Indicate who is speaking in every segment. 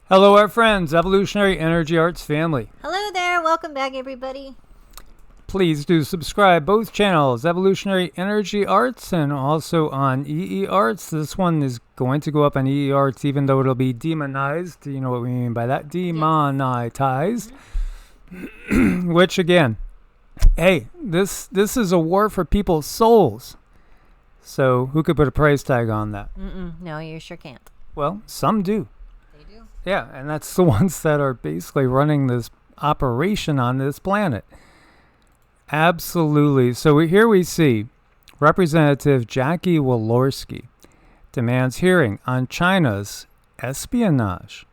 Speaker 1: Hello, our friends, Evolutionary Energy Arts family.
Speaker 2: Hello there. Welcome back, everybody.
Speaker 1: Please do subscribe both channels, Evolutionary Energy Arts and also on EEARTS. This one is going to go up on EEARTS even though it'll be demonized. You know what we mean by that? Demonetized. Mm-hmm. Which again, hey, this is a war for people's souls. So who could put a price tag on that?
Speaker 2: No, you sure can't.
Speaker 1: Well, some do.
Speaker 2: They do.
Speaker 1: Yeah, and that's the ones that are basically running this operation on this planet. Absolutely. So here we see Representative Jackie Walorski demands hearing on China's espionage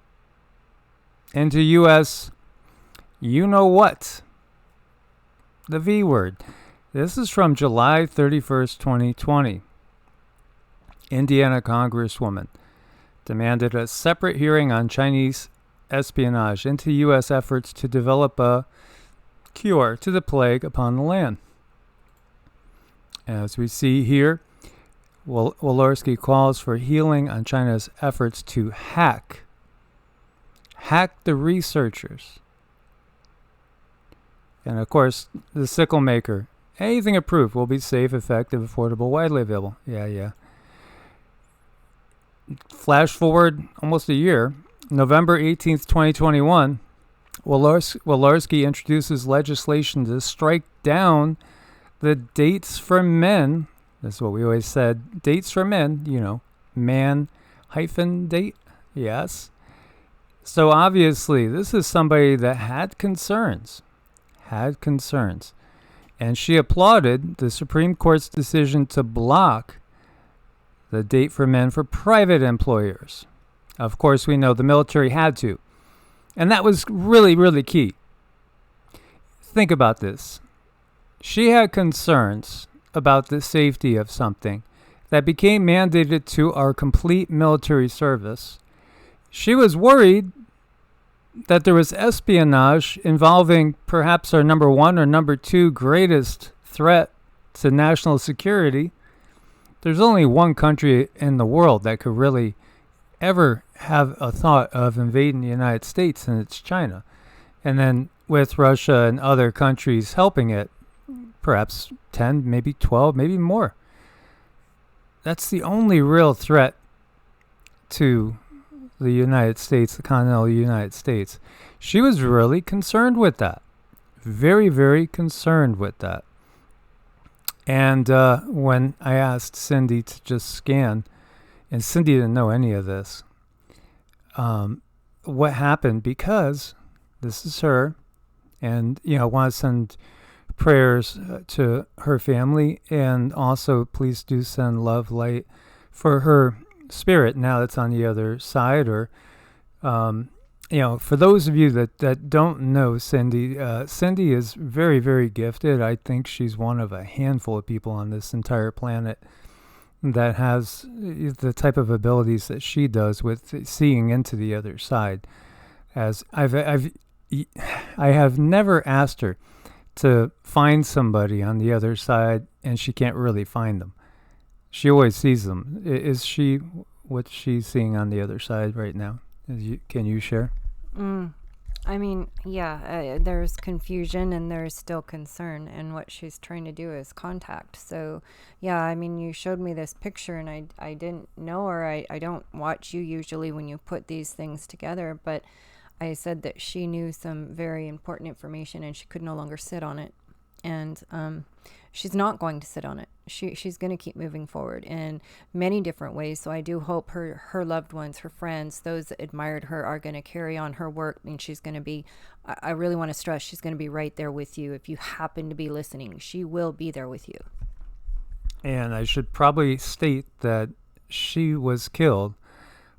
Speaker 1: into U.S. you know what? The V word. This is from July 31st, 2020. Indiana Congresswoman demanded a separate hearing on Chinese espionage into U.S. efforts to develop a cure to the plague upon the land. As we see here, Walorski calls for healing on China's efforts to hack the researchers. And of course, the sickle maker. Anything approved will be safe, effective, affordable, widely available. Yeah. Flash forward almost a year, November 18th, 2021, Walorski introduces legislation to strike down the dates for men. That's what we always said. Dates for men, man hyphen date. Yes. So obviously, this is somebody that had concerns. And she applauded the Supreme Court's decision to block the date for men for private employers. Of course, we know the military had to. And that was really, really key. Think about this. She had concerns about the safety of something that became mandated to our complete military service. She was worried that there was espionage involving perhaps our number one or number two greatest threat to national security. There's only one country in the world that could really ever have a thought of invading the United States, and it's China. And then with Russia and other countries helping it, perhaps 10, maybe 12, maybe more. That's the only real threat to the United States, the continental United States. She was really concerned with that. Very, very concerned with that. And when I asked Cindy to just scan, and Cindy didn't know any of this, what happened, because this is her, and I want to send prayers to her family, and also please do send love, light for her spirit now that's on the other side. Or for those of you that don't know Cindy, Cindy is very, very gifted. I think she's one of a handful of people on this entire planet that has the type of abilities that she does with seeing into the other side. As I have never asked her to find somebody on the other side, and she can't really find them. She always sees them. Is she what she's seeing on the other side right now? Can you share?
Speaker 2: There's confusion and there's still concern, and what she's trying to do is contact. So, you showed me this picture, and I didn't know, or I don't watch you usually when you put these things together, but I said that she knew some very important information and she could no longer sit on it. And she's not going to sit on it. She's going to keep moving forward in many different ways. So I do hope her loved ones, her friends, those that admired her are going to carry on her work. I mean, she's going to be, I really want to stress, she's going to be right there with you. If you happen to be listening, she will be there with you.
Speaker 1: And I should probably state that she was killed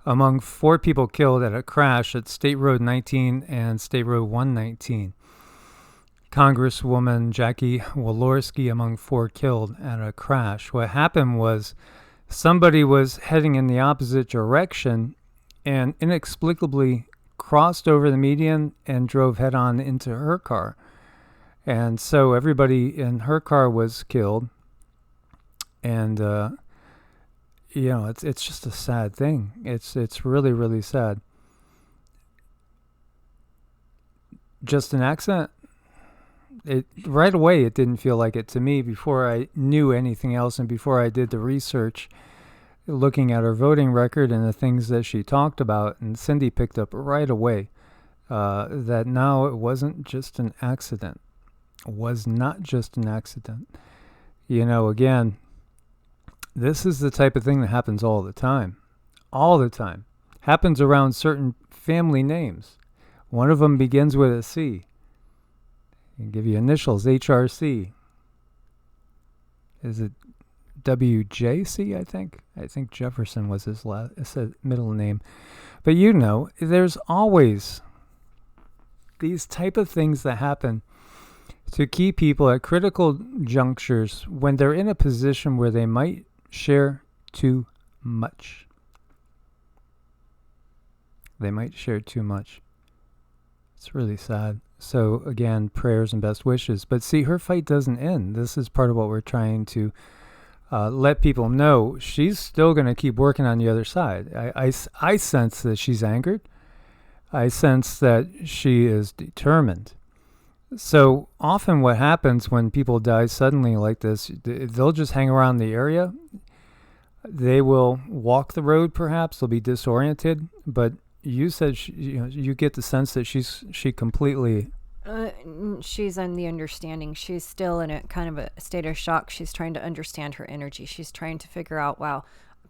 Speaker 1: among 4 people killed at a crash at State Road 19 and State Road 119. Congresswoman Jackie Walorski among 4 killed at a crash. What happened was somebody was heading in the opposite direction and inexplicably crossed over the median and drove head-on into her car. And so everybody in her car was killed. And it's just a sad thing. It's really, really sad. just an accident? Right away, it didn't feel like it to me before I knew anything else and before I did the research, looking at her voting record and the things that she talked about. And Cindy picked up right away that now it wasn't just an accident. It was not just an accident. Again, this is the type of thing that happens all the time. All the time. Happens around certain family names. One of them begins with a C. I'll give you initials, HRC. Is it WJC, I think? I think Jefferson was his middle name. But there's always these type of things that happen to keep people at critical junctures when they're in a position where they might share too much. They might share too much. It's really sad. So again, prayers and best wishes. But see, her fight doesn't end. This is part of what we're trying to let people know. She's still going to keep working on the other side. I sense that she's angered. I sense that she is determined. So often what happens when people die suddenly like this, they'll just hang around the area. They will walk the road perhaps. They'll be disoriented. But you said you get the sense that she completely...
Speaker 2: she's in the understanding. She's still in a kind of a state of shock. She's trying to understand her energy. She's trying to figure out, wow,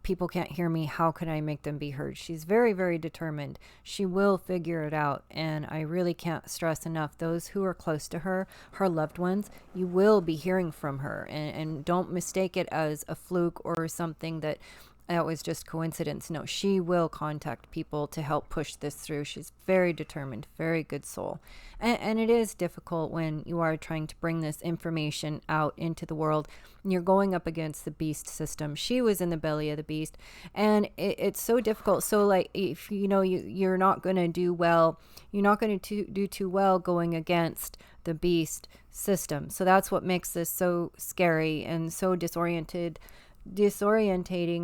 Speaker 2: people can't hear me. How can I make them be heard? She's very, very determined. She will figure it out. And I really can't stress enough, those who are close to her, her loved ones, you will be hearing from her. And don't mistake it as a fluke or something that was just coincidence. No, she will contact people to help push this through. She's very determined, very good soul. And it is difficult when you are trying to bring this information out into the world. You're going up against the beast system. She was in the belly of the beast, and it's so difficult. So like, if you're not going to do well, you're not going to do too well going against the beast system. So that's what makes this so scary and so disorientating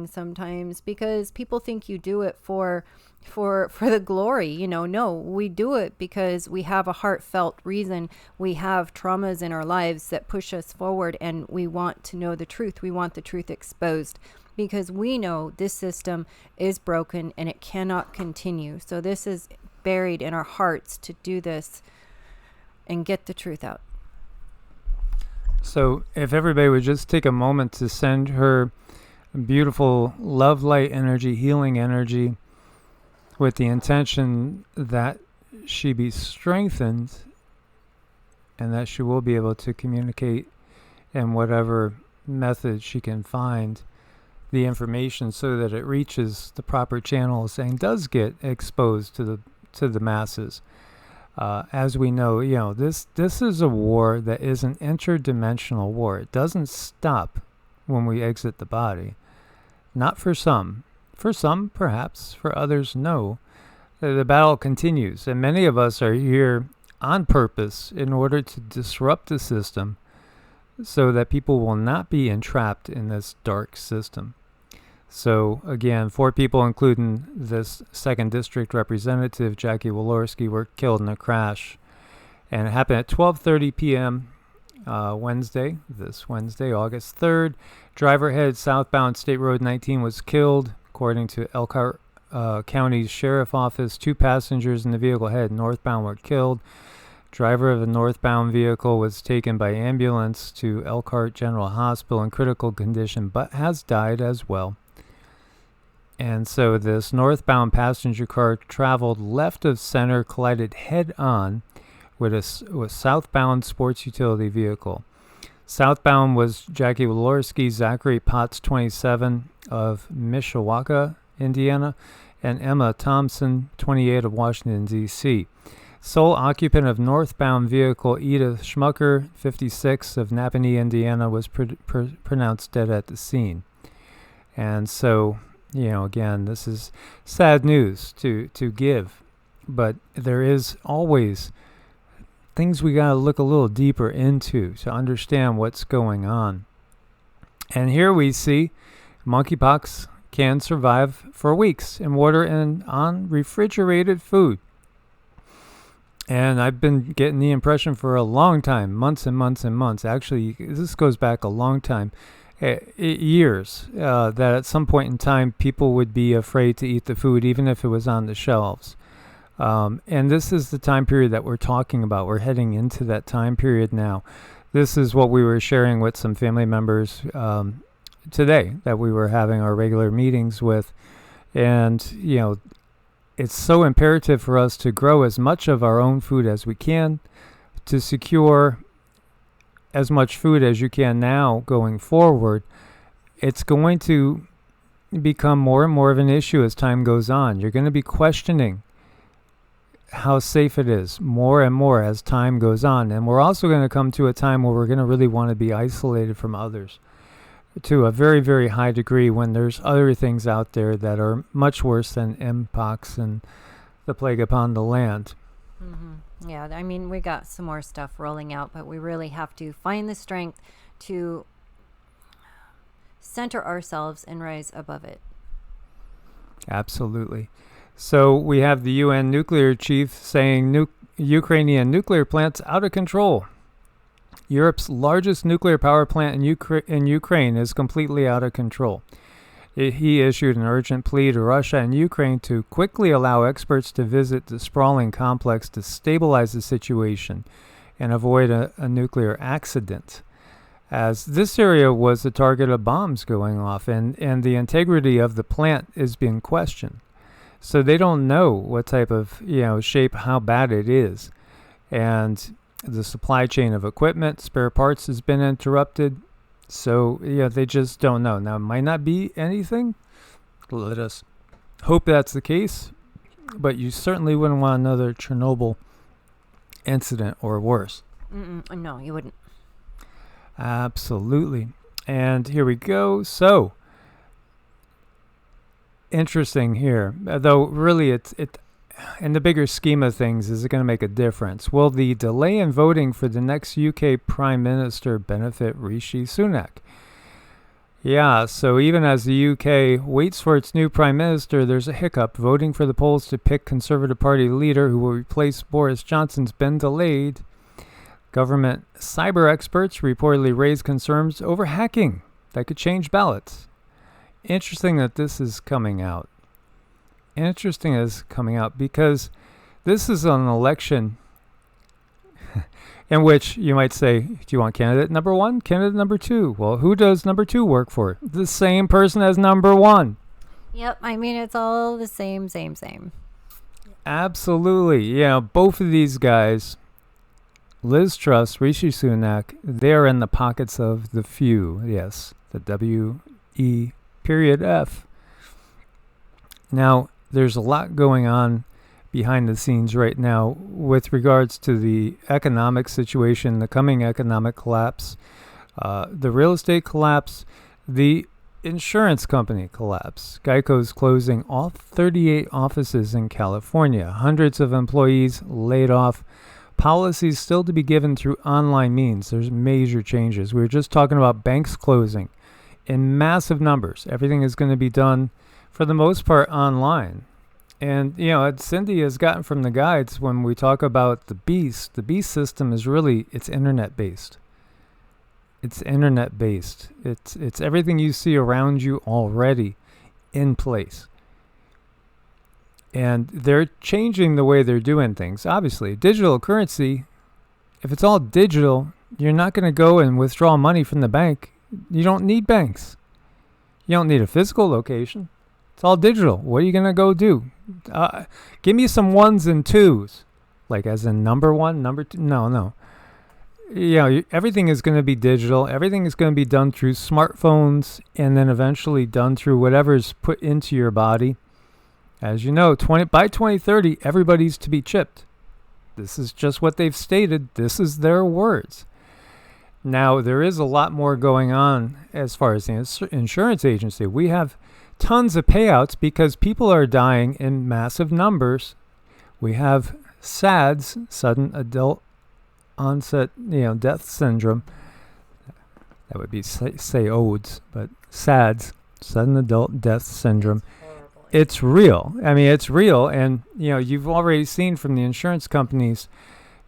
Speaker 2: sometimes, because people think you do it for the glory. No, we do it because we have a heartfelt reason. We have traumas in our lives that push us forward, and we want to know the truth. We want the truth exposed because we know this system is broken and it cannot continue. So this is buried in our hearts to do this and get the truth out.
Speaker 1: So if everybody would just take a moment to send her beautiful love, light energy, healing energy, with the intention that she be strengthened and that she will be able to communicate in whatever method she can find the information so that it reaches the proper channels and does get exposed to the masses. As we know, this is a war that is an interdimensional war. It doesn't stop when we exit the body. Not for some. For some, perhaps. For others, no. The battle continues, and many of us are here on purpose in order to disrupt the system so that people will not be entrapped in this dark system. So, again, 4 people, including this 2nd District Representative, Jackie Walorski, were killed in a crash. And it happened at 12:30 p.m. This Wednesday, August 3rd. Driver headed southbound State Road 19 was killed, according to Elkhart County's Sheriff Office. 2 passengers in the vehicle headed northbound were killed. Driver of the northbound vehicle was taken by ambulance to Elkhart General Hospital in critical condition, but has died as well. And so this northbound passenger car traveled left of center, collided head-on with a southbound sports utility vehicle. Southbound was Jackie Walorski, Zachary Potts, 27, of Mishawaka, Indiana, and Emma Thompson, 28, of Washington, D.C. Sole occupant of northbound vehicle, Edith Schmucker, 56, of Napanee, Indiana, was pronounced dead at the scene. And so, again, this is sad news to give, but there is always things we got to look a little deeper into to understand what's going on. And here we see monkeypox can survive for weeks in water and on refrigerated food. And I've been getting the impression for a long time, months and months and months. Actually, this goes back a long time, years, that at some point in time, people would be afraid to eat the food, even if it was on the shelves. And this is the time period that we're talking about. We're heading into that time period now. This is what we were sharing with some family members today that we were having our regular meetings with. And, it's so imperative for us to grow as much of our own food as we can, to secure as much food as you can now going forward. It's going to become more and more of an issue as time goes on. You're going to be questioning how safe it is more and more as time goes on. And we're also going to come to a time where we're going to really want to be isolated from others to a very, very high degree, when there's other things out there that are much worse than mpox and the plague upon the land.
Speaker 2: Mm-hmm. Yeah, I mean, we got some more stuff rolling out, but we really have to find the strength to center ourselves and rise above it.
Speaker 1: Absolutely. So we have the UN nuclear chief saying Ukrainian nuclear plants out of control. Europe's largest nuclear power plant in Ukraine is completely out of control. He issued an urgent plea to Russia and Ukraine to quickly allow experts to visit the sprawling complex to stabilize the situation and avoid a nuclear accident, as this area was the target of bombs going off, and the integrity of the plant is being questioned. So they don't know what type of shape, how bad it is. And the supply chain of equipment, spare parts has been interrupted. So, they just don't know. Now, it might not be anything. Let us hope that's the case. But you certainly wouldn't want another Chernobyl incident or worse.
Speaker 2: No, you wouldn't.
Speaker 1: Absolutely. And here we go. So, interesting here. Though, really, it in the bigger scheme of things, is it going to make a difference? Will the delay in voting for the next UK Prime Minister benefit Rishi Sunak? Yeah, so even as the UK waits for its new Prime Minister, there's a hiccup. Voting for the polls to pick Conservative Party leader who will replace Boris Johnson's been delayed. Government cyber experts reportedly raised concerns over hacking that could change ballots. Interesting that this is coming out. Because this is an election in which you might say, do you want candidate number one, candidate number two? Well, who does number two work for? The same person as number one.
Speaker 2: Yep, I mean, it's all the same.
Speaker 1: Absolutely. Both of these guys, Liz Truss, Rishi Sunak, they're in the pockets of the few. Yes, the W-E-F. Now, there's a lot going on behind the scenes right now with regards to the economic situation, the coming economic collapse, the real estate collapse, the insurance company collapse. Geico's closing all 38 offices in California. Hundreds of employees laid off. Policies still to be given through online means. There's major changes. We were just talking about banks closing in massive numbers. Everything is going to be done for the most part online. And, Cindy has gotten from the guides when we talk about the beast system is really, it's internet-based. It's everything you see around you already in place. And they're changing the way they're doing things. Obviously, digital currency, if it's all digital, you're not going to go and withdraw money from the bank. You don't need banks. You don't need a physical location. It's all digital. What are you going to go do? Give me some ones and twos. Like as in number one, number two. No. Everything is going to be digital. Everything is going to be done through smartphones and then eventually done through whatever's put into your body. As you know, by 2030, everybody's to be chipped. This is just what they've stated. This is their words. Now, there is a lot more going on as far as the insurance agency. We have tons of payouts because people are dying in massive numbers. We have SADS, sudden adult onset, death syndrome. That would be say ODS, but SADS, sudden adult death syndrome. it's real. I mean, it's real. And, you've already seen from the insurance companies,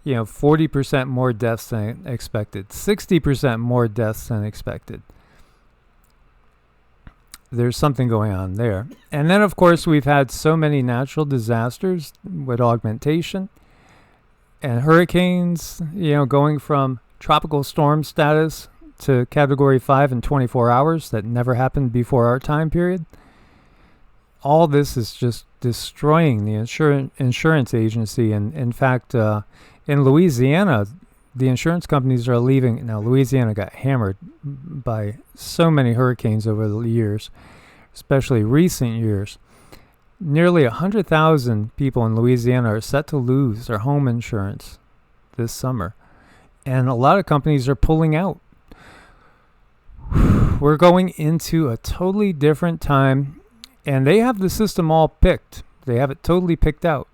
Speaker 1: 40% more deaths than expected, 60% more deaths than expected. There's something going on there. And then, of course, we've had so many natural disasters with augmentation and hurricanes, going from tropical storm status to Category 5 in 24 hours. That never happened before our time period. All this is just destroying the insurance agency. And in fact, in Louisiana, the insurance companies are leaving. Now, Louisiana got hammered by so many hurricanes over the years, especially recent years. Nearly 100,000 people in Louisiana are set to lose their home insurance this summer. And a lot of companies are pulling out. We're going into a totally different time, and they have the system all picked. They have it totally picked out.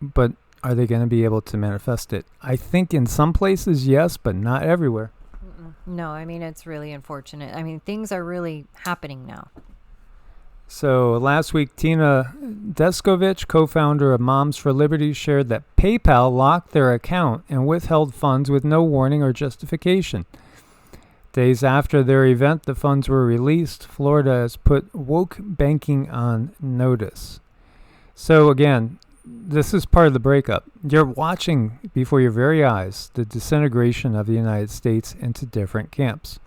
Speaker 1: But are they going to be able to manifest it? I think in some places, yes, but not everywhere.
Speaker 2: No, I mean, it's really unfortunate. I mean, things are really happening now.
Speaker 1: So last week, Tina Descovich, co-founder of Moms for Liberty, shared that PayPal locked their account and withheld funds with no warning or justification. Days after their event, the funds were released. Florida has put woke banking on notice. So again, this is part of the breakup. You're watching before your very eyes the disintegration of the United States into different camps.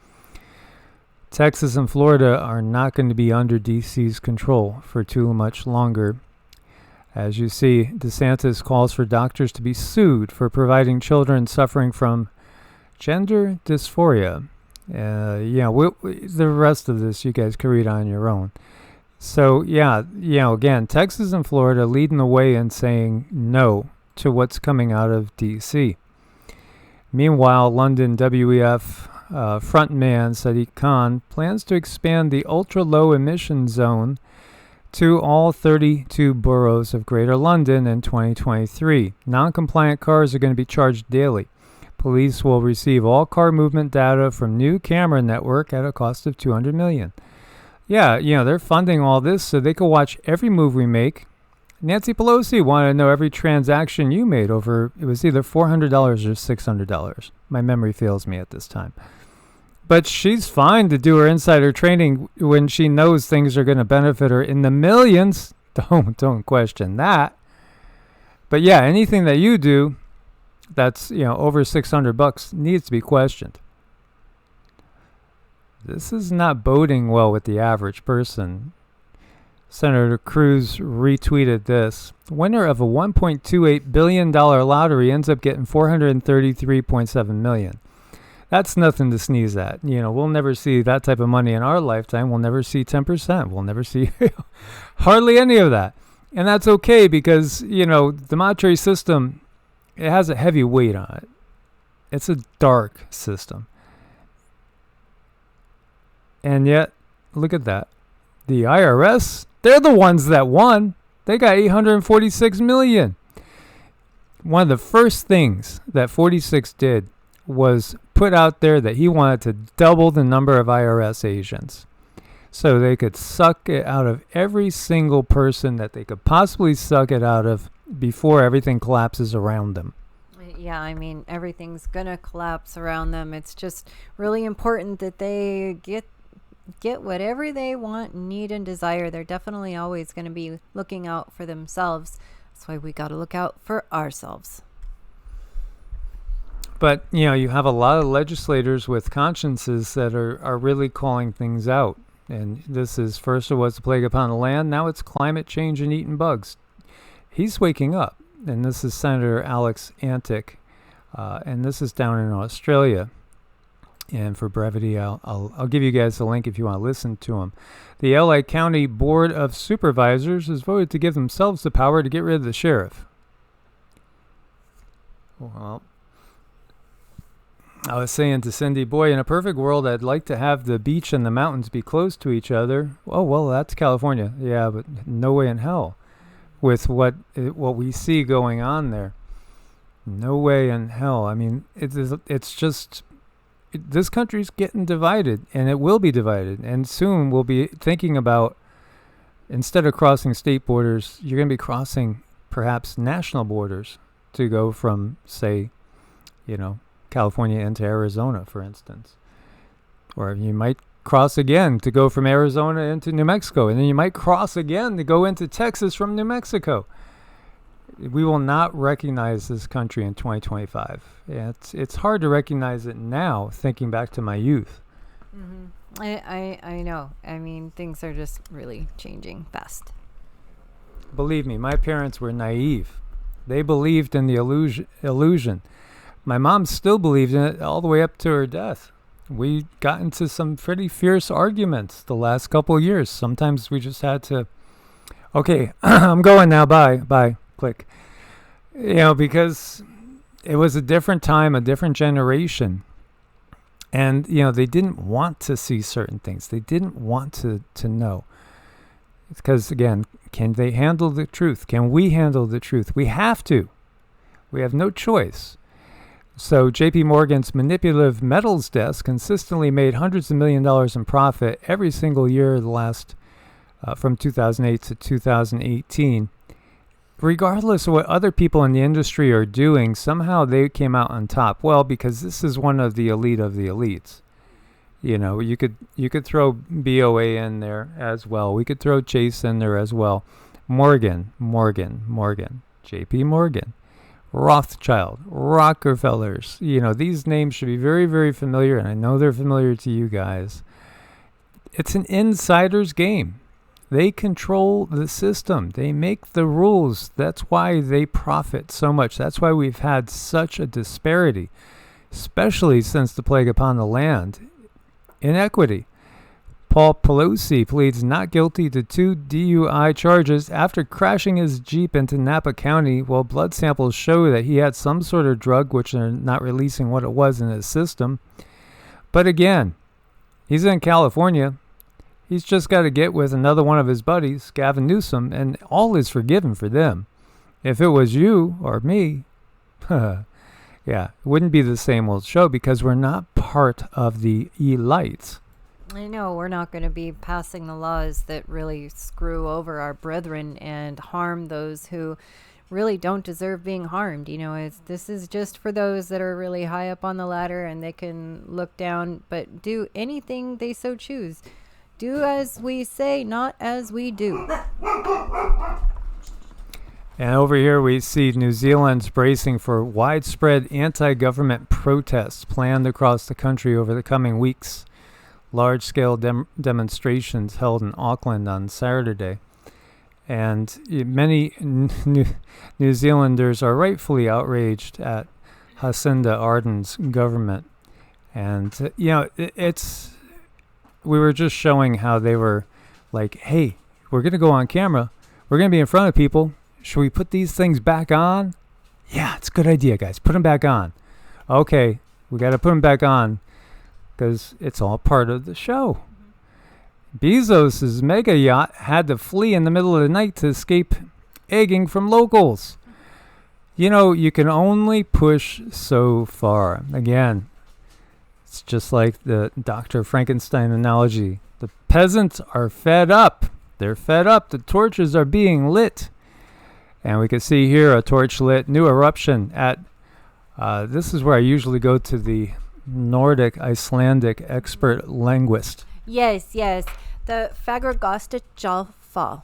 Speaker 1: Texas and Florida are not going to be under DC's control for too much longer. As you see, DeSantis calls for doctors to be sued for providing children suffering from gender dysphoria. The rest of this you guys can read on your own. So, again, Texas and Florida leading the way in saying no to what's coming out of D.C. Meanwhile, London WEF frontman Sadiq Khan plans to expand the ultra-low emission zone to all 32 boroughs of Greater London in 2023. Non-compliant cars are going to be charged daily. Police will receive all car movement data from new camera network at a cost of $200 million. Yeah, they're funding all this so they can watch every move we make. Nancy Pelosi wanted to know every transaction you made over, it was either $400 or $600. My memory fails me at this time. But she's fine to do her insider trading when she knows things are going to benefit her in the millions. Don't question that. But yeah, anything that you do that's, over $600 needs to be questioned. This is not boding well with the average person. Senator Cruz retweeted this. Winner of a $1.28 billion lottery ends up getting $433.7 million. That's nothing to sneeze at. We'll never see that type of money in our lifetime. We'll never see 10%. We'll never see hardly any of that. And that's okay because, the monetary system, it has a heavy weight on it. It's a dark system. And yet, look at that. The IRS, they're the ones that won. They got $846 million. One of the first things that 46 did was put out there that he wanted to double the number of IRS agents so they could suck it out of every single person that they could possibly suck it out of before everything collapses around them.
Speaker 2: Yeah, I mean, everything's going to collapse around them. It's just really important that they get whatever they want, need, and desire. They're definitely always going to be looking out for themselves. That's why we got to look out for ourselves.
Speaker 1: But, you have a lot of legislators with consciences that are really calling things out. And this is, first it was the plague upon the land. Now it's climate change and eating bugs. He's waking up. And this is Senator Alex Antic. And this is down in Australia. And for brevity, I'll give you guys a link if you want to listen to him. The LA County Board of Supervisors has voted to give themselves the power to get rid of the sheriff. Well, I was saying to Cindy, boy, in a perfect world, I'd like to have the beach and the mountains be close to each other. Oh, well, that's California. Yeah, but no way in hell with what we see going on there. No way in hell. I mean, it's just... This country's getting divided, and it will be divided. And soon we'll be thinking about instead of crossing state borders, you're going to be crossing perhaps national borders to go from, say, California into Arizona, for instance. Or you might cross again to go from Arizona into New Mexico, and then you might cross again to go into Texas from New Mexico. We will not recognize this country in 2025. It's hard to recognize it now, thinking back to my youth.
Speaker 2: Mm-hmm. I know. I mean, things are just really changing fast.
Speaker 1: Believe me, my parents were naive. They believed in the illusion. My mom still believed in it all the way up to her death. We got into some pretty fierce arguments the last couple of years. Sometimes we just had to, okay, I'm going now, bye, click. Because it was a different time, a different generation. And, they didn't want to see certain things. They didn't want to know. Because, again, can they handle the truth? Can we handle the truth? We have to. We have no choice. So J.P. Morgan's manipulative metals desk consistently made hundreds of $millions in profit every single year the last from 2008 to 2018. Regardless of what other people in the industry are doing, somehow they came out on top. Well, because this is one of the elite of the elites. You could throw BOA in there as well. We could throw Chase in there as well. Morgan, J.P. Morgan, Rothschild, Rockefellers. These names should be very, very familiar, and I know they're familiar to you guys. It's an insider's game. They control the system. They make the rules. That's why they profit so much. That's why we've had such a disparity, especially since the plague upon the land. Inequity. Paul Pelosi pleads not guilty to 2 DUI charges after crashing his Jeep into Napa County, while blood samples show that he had some sort of drug, which they're not releasing what it was in his system. But again, he's in California. He's just got to get with another one of his buddies, Gavin Newsom, and all is forgiven for them. If it was you or me, yeah, it wouldn't be the same old show because we're not part of the elites.
Speaker 2: I know we're not going to be passing the laws that really screw over our brethren and harm those who really don't deserve being harmed. This is just for those that are really high up on the ladder and they can look down, but do anything they so choose. Do as we say, not as we do.
Speaker 1: And over here we see New Zealand's bracing for widespread anti-government protests planned across the country over the coming weeks. Large-scale demonstrations held in Auckland on Saturday. And many New Zealanders are rightfully outraged at Jacinda Ardern's government. And, we were just showing how they were like, hey, we're going to go on camera. We're going to be in front of people. Should we put these things back on? Yeah, it's a good idea, guys. Put them back on. Okay, we got to put them back on because it's all part of the show. Bezos' mega yacht had to flee in the middle of the night to escape egging from locals. You can only push so far. Again, it's just like the Dr. Frankenstein analogy. The peasants are fed up. They're fed up. The torches are being lit. And we can see here a torch lit, new eruption at, this is where I usually go to the Nordic, Icelandic expert linguist.
Speaker 2: Yes. The Fagergosta Jalfa.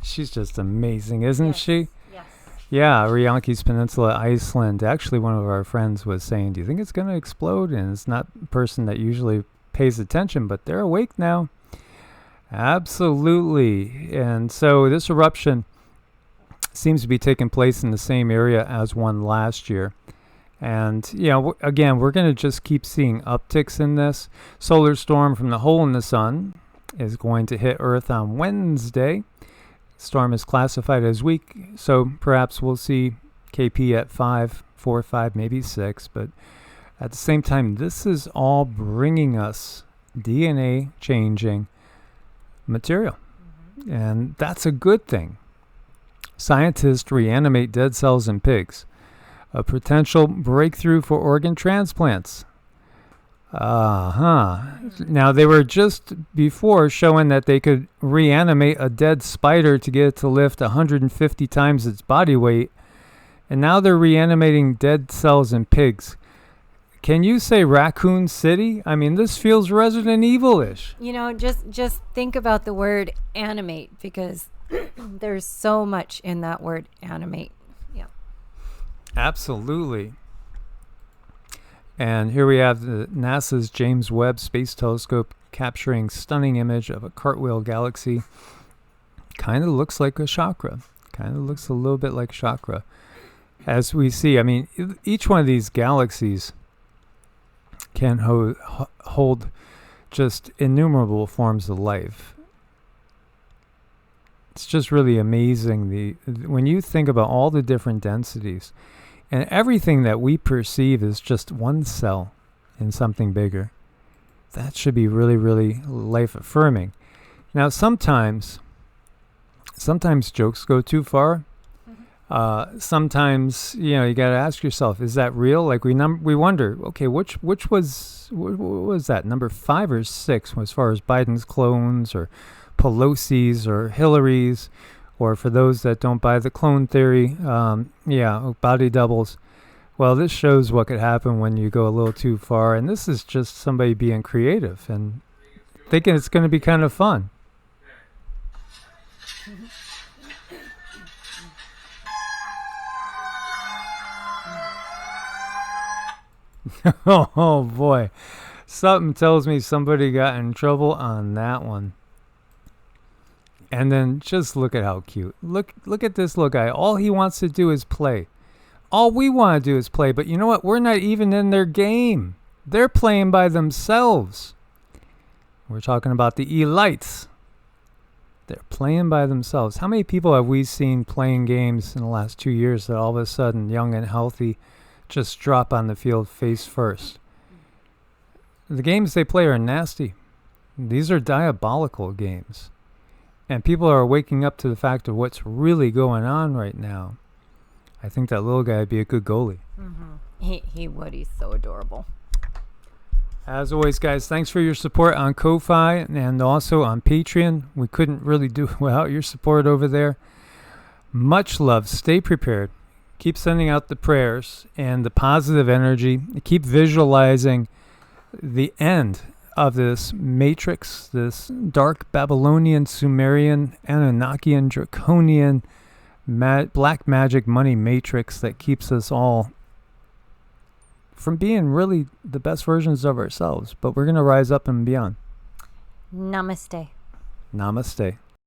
Speaker 1: She's just amazing, isn't she?
Speaker 2: Yes.
Speaker 1: Yeah, Reykjanes Peninsula, Iceland. Actually, one of our friends was saying, do you think it's going to explode? And it's not a person that usually pays attention, but they're awake now. Absolutely. And so this eruption seems to be taking place in the same area as one last year. And, again, we're going to just keep seeing upticks in this. Solar storm from the hole in the sun is going to hit Earth on Wednesday. Storm is classified as weak, so perhaps we'll see KP at 5, 4, 5, maybe 6. But at the same time, this is all bringing us DNA changing material. Mm-hmm. And that's a good thing. Scientists reanimate dead cells in pigs. A potential breakthrough for organ transplants. Now, they were just before showing that they could reanimate a dead spider to get it to lift 150 times its body weight. And now they're reanimating dead cells in pigs. Can you say Raccoon City? I mean, this feels Resident Evil-ish.
Speaker 2: You know, just think about the word animate, because there's so much in that word animate. Yeah.
Speaker 1: Absolutely. And here we have NASA's James Webb Space Telescope capturing stunning image of a cartwheel galaxy. Kind of looks like a chakra. Kind of looks a little bit like chakra. As we see, I mean, each one of these galaxies can hold just innumerable forms of life. It's just really amazing when you think about all the different densities. And everything that we perceive is just one cell in something bigger. That should be really, really life-affirming. Now, sometimes jokes go too far. Sometimes, you got to ask yourself, is that real? Like we wonder, okay, which was, what was that, number 5 or 6 as far as Biden's clones or Pelosi's or Hillary's? Or for those that don't buy the clone theory, body doubles. Well, this shows what could happen when you go a little too far. And this is just somebody being creative and thinking it's going to be kind of fun. Oh, boy. Something tells me somebody got in trouble on that one. And then just look at how cute. Look at this little guy. All he wants to do is play. All we want to do is play. But you know what? We're not even in their game. They're playing by themselves. We're talking about the elites. They're playing by themselves. How many people have we seen playing games in the last 2 years that all of a sudden, young and healthy, just drop on the field face first? The games they play are nasty. These are diabolical games. And people are waking up to the fact of what's really going on right now. I think that little guy would be a good goalie.
Speaker 2: Mm-hmm. He would. He's so adorable.
Speaker 1: As always, guys, thanks for your support on Ko-Fi and also on Patreon. We couldn't really do without your support over there. Much love. Stay prepared. Keep sending out the prayers and the positive energy. Keep visualizing the end of this matrix, this dark Babylonian, Sumerian, Anunnakian, Draconian, black magic money matrix that keeps us all from being really the best versions of ourselves. But we're going to rise up and beyond.
Speaker 2: Namaste.
Speaker 1: Namaste.